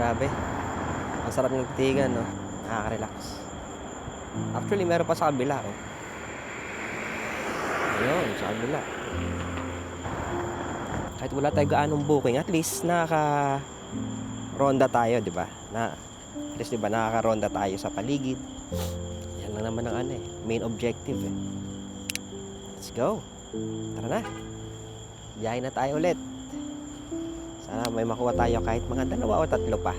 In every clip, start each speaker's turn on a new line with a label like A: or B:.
A: Grabe. Ang sarap ng titigan, no? Nakaka-relax. Actually, meron pa sa kabila, oh. Ayun, sa kabila. Kahit wala tayo gaanong booking, at least nakaka-ronda tayo, di ba? At least, di ba, nakaka-ronda tayo sa paligid. Yan lang naman ang main objective, eh. Let's go. Tara na. Biyahe na tayo ulit. Sana may makuha tayo kahit mga 2 o 3 pa.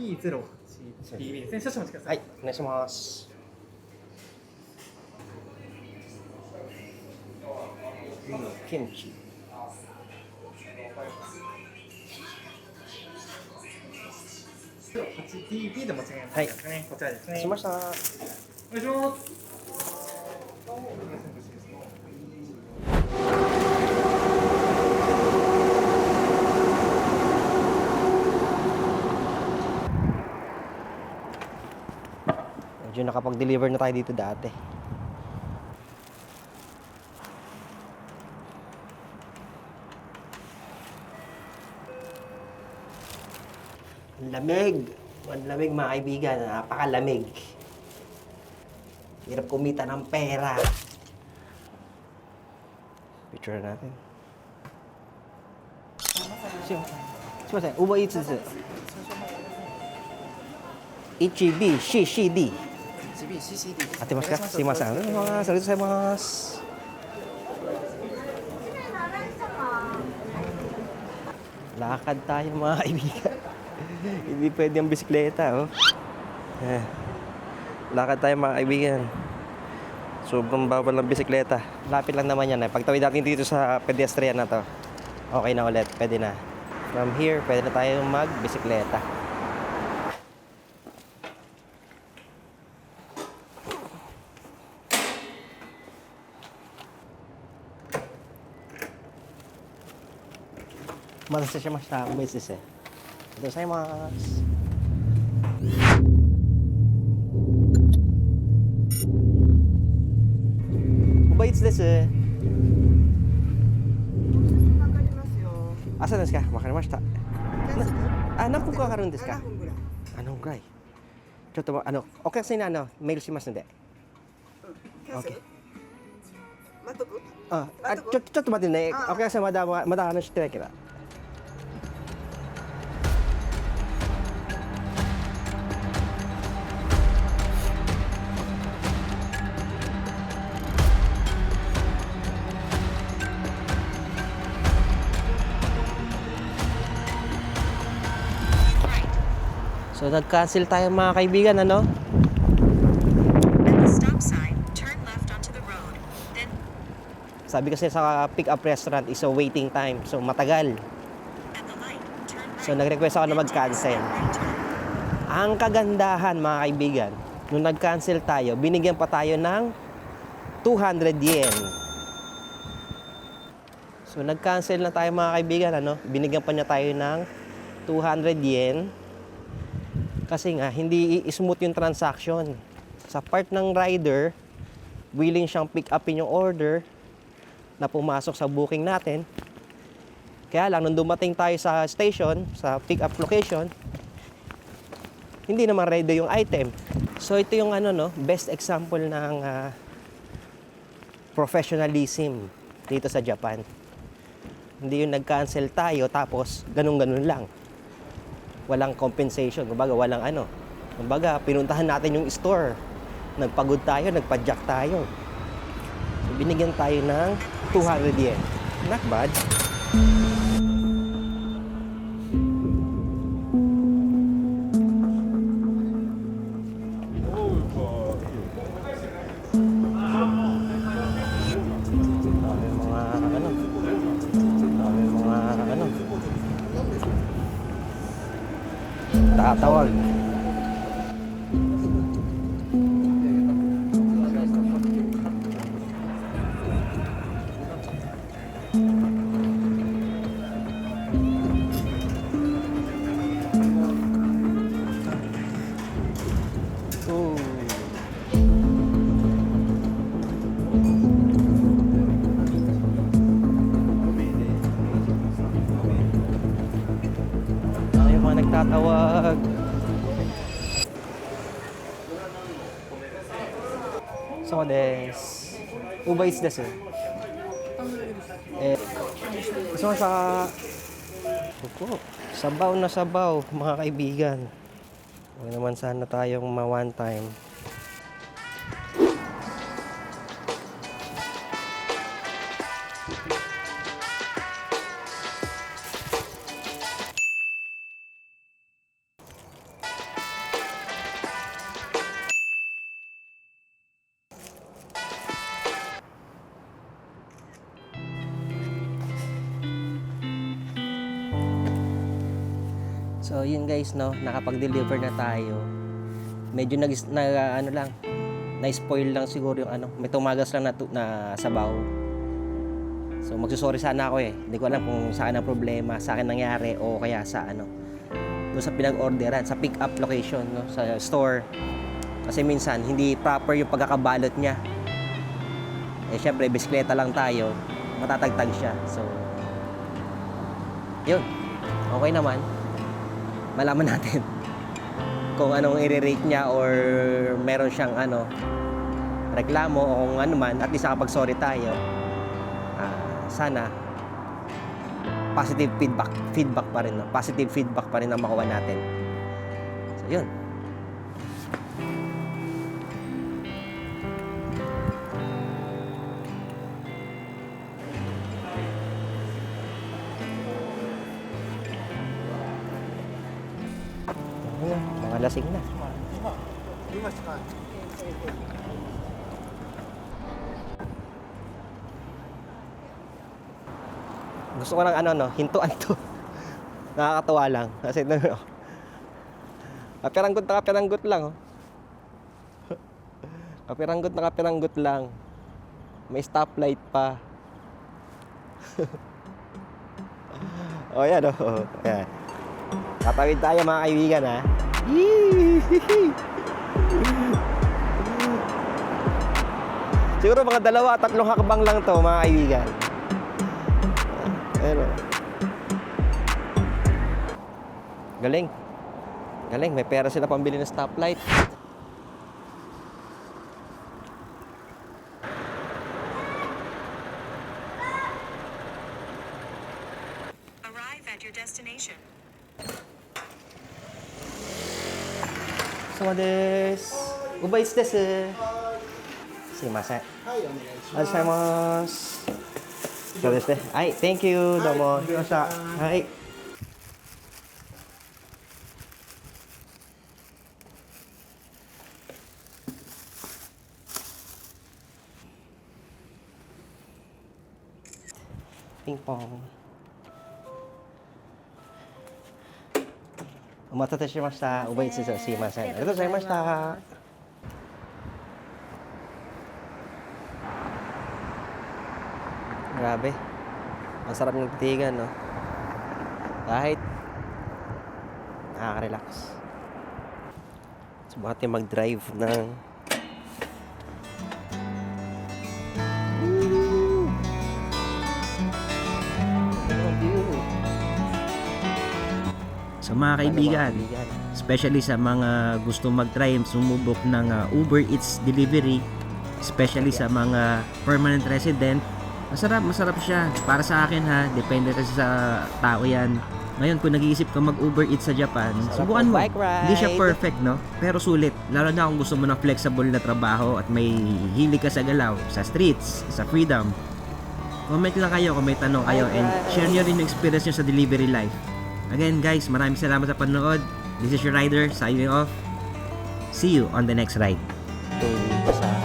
B: B08TV ですね。少々お待ちくださ。
A: はいい、お願いします。キムチ。
B: 8TB でお間違いないですかね。こちらですね。
A: しました。
B: お願いします。
A: Medyo nakapag-deliver na tayo dito dati. Lamig. Ang lamig, mga kaibigan. Napakalamig. Hirap kumita ng pera. Picture natin. Sumasen, Uber Eats です。HEB, CCD. 合ってますか？すいません。ありがとうございます。Lakad tayo, mga kaibigan. Hindi pwede ang bisikleta, oh. Lakad tayo, mga kaibigan. Sobrang bawal ng bisikleta. Lapit lang naman yan, eh. Pagtawid natin dito sa pedestrian na to, okay na ulit. Pwede na. From here, pwede na tayo mag-bisikleta. Matasa siya ang business, eh. Ito sa mas. Uber Eats です。朝ですか？わかりました。何分かかるんですか？何分ぐらい？ちょっとお客さんにメールしますので。OK。ちょっと待ってね。お客さんまだ話してないけど。So, nag-cancel tayo, mga kaibigan, ano? Sabi kasi sa pick-up restaurant is a waiting time. So, matagal. So, nag-request ako na mag-cancel. Ang kagandahan, mga kaibigan, nung nag-cancel tayo, binigyan pa tayo ng 200 yen. So, nag-cancel na tayo, mga kaibigan, ano? Binigyan pa niya tayo ng 200 yen. Kasi nga, hindi smooth yung transaction. Sa part ng rider, willing siyang pick upin yung order na pumasok sa booking natin. Kaya lang, nung dumating tayo sa station, sa pick up location, hindi naman ready yung item. So, ito yung best example ng professionalism dito sa Japan. Hindi yung nag-cancel tayo, tapos ganun-ganun lang. Walang compensation, kumbaga walang kumbaga pinuntahan natin yung store, nagpagod tayo, nagpa-jack tayo, so, binigyan tayo ng 200 yen. Not bad. Tatawag. nagtatawag. So des. Uber Eats desu. So sa Opo, sabaw na sabaw, mga kaibigan. Huwag naman sana tayong ma-one time. So yun guys, no, nakapag-deliver na tayo. Medyo na-spoil lang siguro yung may tumagas lang na sabaw. So magsusorry sana ako eh. Hindi ko alam kung saan ang problema, sa akin nangyari o kaya sa doon sa pinag-orderan, sa pick-up location, no, sa store. Kasi minsan hindi proper yung pagkakabalot niya. Eh syempre, bisikleta lang tayo, matatagtag siya. So yun, okay naman. Malaman natin kung anong i-rate niya or meron siyang reklamo o kung ano man, at least nakapag-sorry tayo. Sana positive feedback pa rin, no? Positive feedback pa rin ang makuha natin. So yun. Mga lasing na. Gusto ko ng hintuan to. Nakakatawa lang. Kasi kapiranggot lang. Oh. Kapiranggot lang. May stoplight pa. Oh, yan oh. Ayan. Tatawid tayo mga kaibigan, ha. Siguro mga 2-3 hakbang lang to mga kaibigan. Pero galing, may pera sila pambili ng stoplight.
C: Arrive at your destination.
A: そうです。Uber Eatsです。すいません。はい、お願いします。ありがとうございます。そうですね。はい、Thank you。どうも。ありがとうございました。はい。ピンポン。お待たせしました。Uber Eatsです。すいません。ありがとうございました。Grabe. Ang sarap ng titigan, no? Kahit nakaka-relax. Subukan natin mag-drive ng
D: So mga kaibigan, especially sa mga gusto mag-try sumubok ng Uber Eats delivery, especially sa mga permanent resident, masarap siya. Para sa akin ha, depende kasi sa tao yan. Ngayon kung nag-iisip ka mag-Uber Eats sa Japan, subukan mo. Hindi siya perfect, no? Pero sulit. Lalo na kung gusto mo ng flexible na trabaho at may hilig ka sa galaw, sa streets, sa freedom. Comment lang kayo kung may tanong kayo and share nyo rin yung experience nyo sa delivery life. Again guys, maraming salamat sa panonood. This is your rider signing off. See you on the next ride.
A: sa